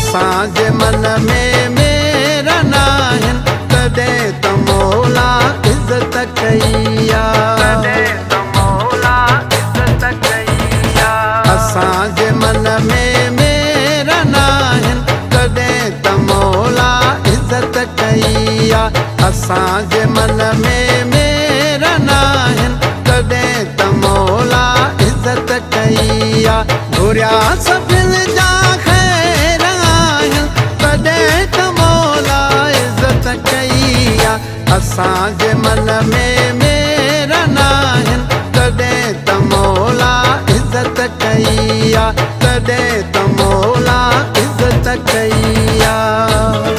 असांजे मन में मेरा नाहिन तॾहिं त मौला इज़त कई आहे। असांजे मन में मेरा नाहिन तॾहिं त मौला इज़त कई आहे। असांजे मन में मेरा नाहिन तॾहिं त मौला इज़त कई आहे। घुरिया सभिनि जा ख़ैर आहिनि तॾहिं त मौला इज़त कई आहे। असांजे मन में मेरा नाहिन तॾहिं त मौला इज़त कई आहे। तॾहिं त मौला इज़त कई आहे।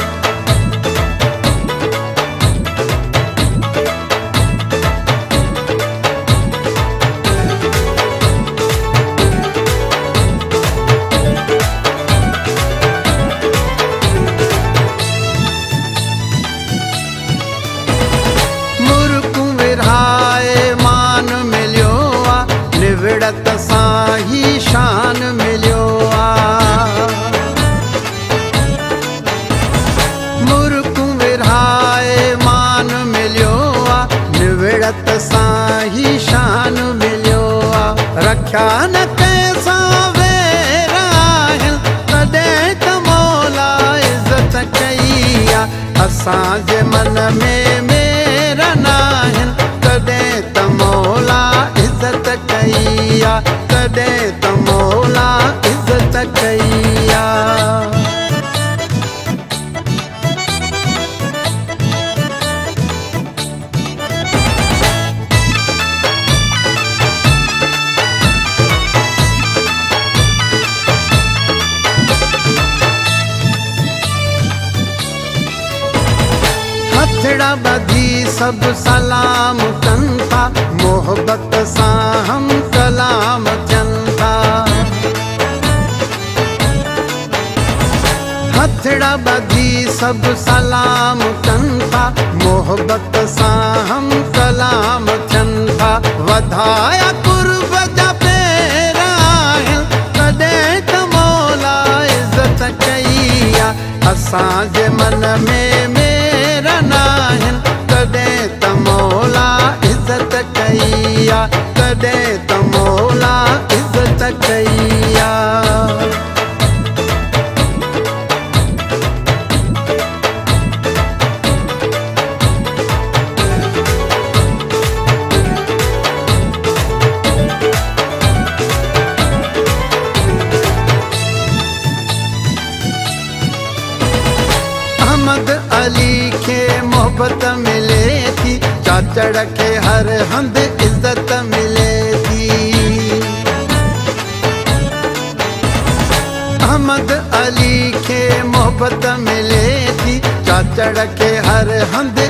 निविड़त सां ही शान मिलियो आहे। मुर्कूं विरहाए मान मिलियो आहे। निविड़त सां ही शान मिलियो आहे। रखिया न कंहिंसां वेर आहिनि तॾहिं त मौला इज़त कई आहे। असांजे मन में मेरा नाहिन तॾहिं त मौला इज़त कई आहे। तॾहिं त मौला इज़त कई आहे। हथड़ा ॿधी सभु सलाम कनि था। मोहबत सां हम कलाम थियनि था। हथड़ा ॿधी सभु सलाम कनि था। मोहबत सां हम कलाम थियनि था। वधाया कुर्ब जा पेर आहिनि तॾहिं त मौला इज़त कई आहे। असांजे मन में मेरा नाहिन तॾहिं त मौला इज़त कई आहे। तॾहिं त मौला इज़त कई आहे। अहमद अली खे मोहबत मिले थी। चाचड़ खे हर हंधि इज़त मिले थी। अहमद अली खे मोहबत मिले थी। चाचड़ खे हर हंधि